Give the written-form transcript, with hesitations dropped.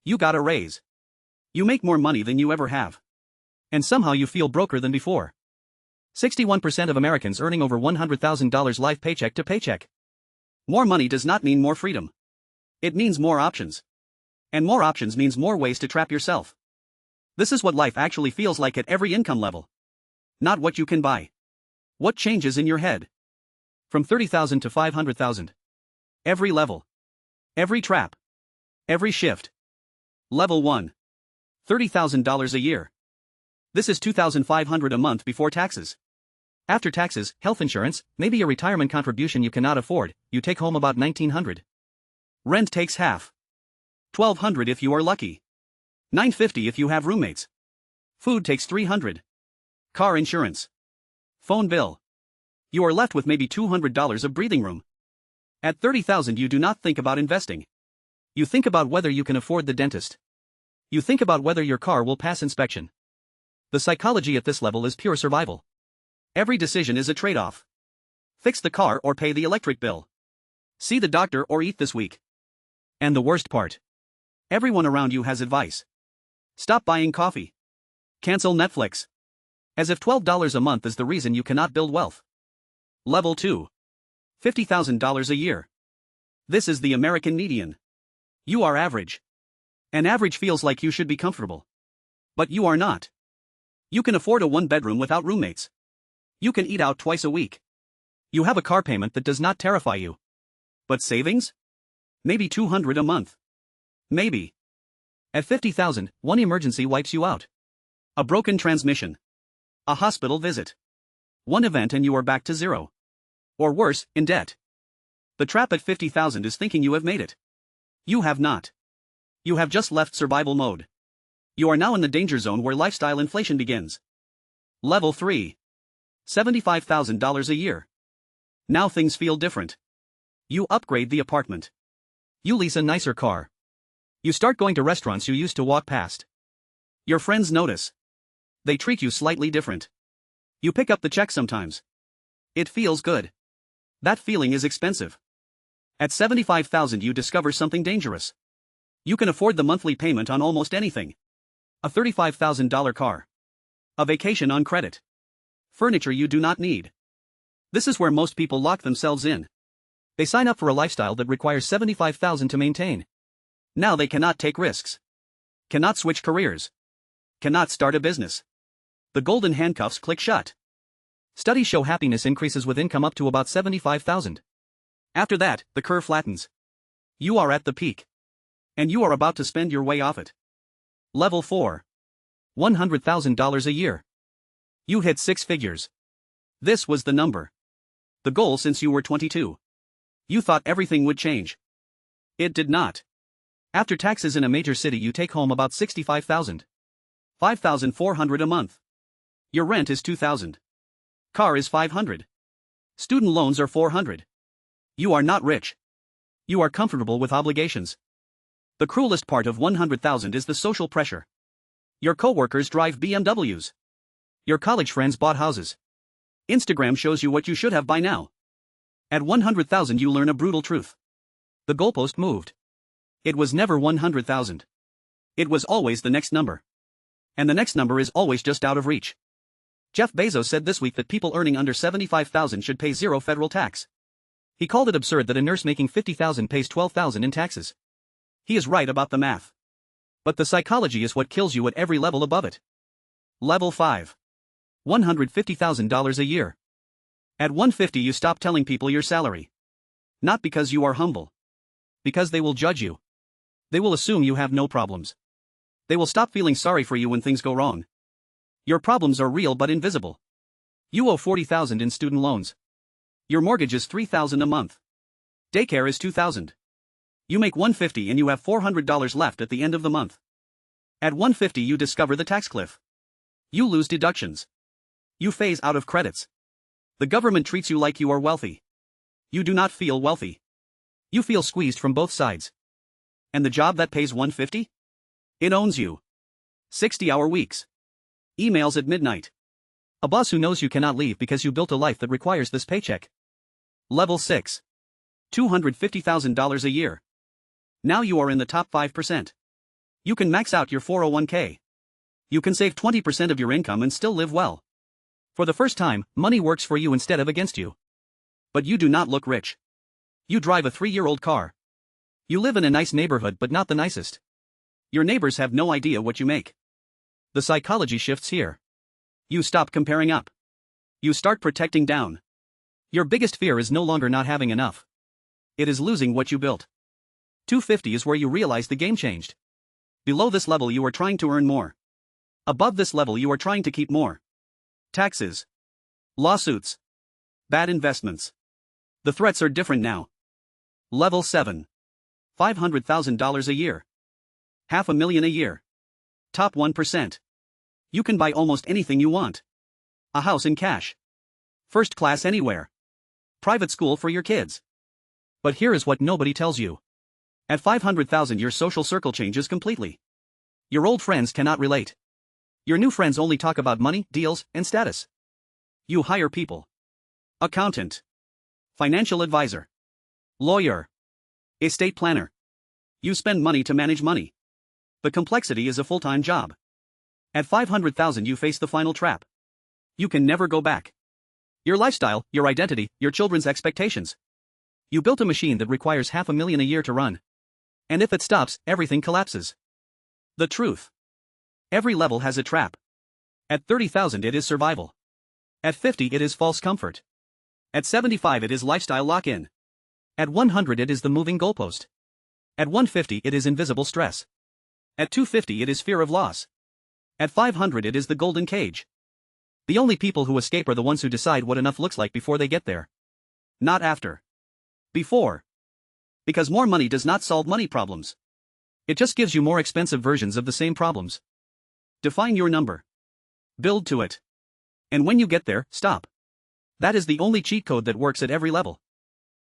You got a raise. You make more money than you ever have. And somehow you feel broker than before. 61% of Americans earning over $100,000 life paycheck to paycheck. More money does not mean more freedom. It means more options. And more options means more ways to trap yourself. This is what life actually feels like at every income level. Not what you can buy. What changes in your head? From 30,000 to 500,000. Every level. Every trap. Every shift. Level 1. $30,000 a year. This is $2,500 a month before taxes. After taxes, health insurance, maybe a retirement contribution you cannot afford, you take home about $1,900. Rent takes half. $1,200 if you are lucky. $950 if you have roommates. Food takes $300. Car insurance. Phone bill. You are left with maybe $200 of breathing room. At $30,000 you do not think about investing. You think about whether you can afford the dentist. You think about whether your car will pass inspection. The psychology at this level is pure survival. Every decision is a trade-off. Fix the car or pay the electric bill. See the doctor or eat this week. And the worst part. Everyone around you has advice. Stop buying coffee. Cancel Netflix. As if $12 a month is the reason you cannot build wealth. Level 2. $50,000 a year. This is the American median. You are average. And average feels like you should be comfortable. But you are not. You can afford a one-bedroom without roommates. You can eat out twice a week. You have a car payment that does not terrify you. But savings? Maybe $200 a month. Maybe. At $50,000, one emergency wipes you out. A broken transmission. A hospital visit. One event and you are back to zero. Or worse, in debt. The trap at $50,000 is thinking you have made it. You have not. You have just left survival mode. You are now in the danger zone where lifestyle inflation begins. Level 3. $75,000 a year. Now things feel different. You upgrade the apartment. You lease a nicer car. You start going to restaurants you used to walk past. Your friends notice. They treat you slightly different. You pick up the check sometimes. It feels good. That feeling is expensive. At $75,000 you discover something dangerous. You can afford the monthly payment on almost anything. A $35,000 car. A vacation on credit. Furniture you do not need. This is where most people lock themselves in. They sign up for a lifestyle that requires $75,000 to maintain. Now they cannot take risks. Cannot switch careers. Cannot start a business. The golden handcuffs click shut. Studies show happiness increases with income up to about $75,000. After that, the curve flattens. You are at the peak. And you are about to spend your way off it. Level 4. $100,000 a year. You hit 6 figures. This was the number. The goal since you were 22. You thought everything would change. It did not. After taxes in a major city you take home about $65,000. $5,400 a month. Your rent is $2,000. Car is $500. Student loans are $400. You are not rich. You are comfortable with obligations. The cruelest part of $100,000 is the social pressure. Your coworkers drive BMWs. Your college friends bought houses. Instagram shows you what you should have by now. At $100,000 you learn a brutal truth. The goalpost moved. It was never $100,000. It was always the next number. And the next number is always just out of reach. Jeff Bezos said this week that people earning under $75,000 should pay zero federal tax. He called it absurd that a nurse making $50,000 pays $12,000 in taxes. He is right about the math. But the psychology is what kills you at every level above it. Level 5. $150,000 a year. At $150,000 you stop telling people your salary. Not because you are humble. Because they will judge you. They will assume you have no problems. They will stop feeling sorry for you when things go wrong. Your problems are real but invisible. You owe $40,000 in student loans. Your mortgage is $3,000 a month. Daycare is $2,000. You make $150,000 and you have $400 left at the end of the month. At $150,000 you discover the tax cliff. You lose deductions. You phase out of credits. The government treats you like you are wealthy. You do not feel wealthy. You feel squeezed from both sides. And the job that pays $150,000? It owns you. 60-hour weeks. Emails at midnight. A boss who knows you cannot leave because you built a life that requires this paycheck. Level 6. $250,000 a year. Now you are in the top 5%. You can max out your 401k. You can save 20% of your income and still live well. For the first time, money works for you instead of against you. But you do not look rich. You drive a 3-year-old car. You live in a nice neighborhood but not the nicest. Your neighbors have no idea what you make. The psychology shifts here. You stop comparing up. You start protecting down. Your biggest fear is no longer not having enough. It is losing what you built. 250 is where you realize the game changed. Below this level you are trying to earn more. Above this level you are trying to keep more. Taxes. Lawsuits. Bad investments. The threats are different now. Level 7. $500,000 a year. $500,000 a year. Top 1%. You can buy almost anything you want. A house in cash. First class anywhere. Private school for your kids. But here is what nobody tells you. At $500,000 your social circle changes completely. Your old friends cannot relate. Your new friends only talk about money, deals, and status. You hire people. Accountant. Financial advisor. Lawyer. Estate planner. You spend money to manage money. The complexity is a full-time job. At $500,000 you face the final trap. You can never go back. Your lifestyle, your identity, your children's expectations. You built a machine that requires $500,000 a year to run. And if it stops, everything collapses. The truth. Every level has a trap. At $30,000 it is survival. At $50,000 it is false comfort. At $75,000 it is lifestyle lock-in. At $100,000 it is the moving goalpost. At $150,000 it is invisible stress. At $250,000 it is fear of loss. At $500,000 it is the golden cage. The only people who escape are the ones who decide what enough looks like before they get there. Not after. Before. Because more money does not solve money problems. It just gives you more expensive versions of the same problems. Define your number. Build to it. And when you get there, stop. That is the only cheat code that works at every level.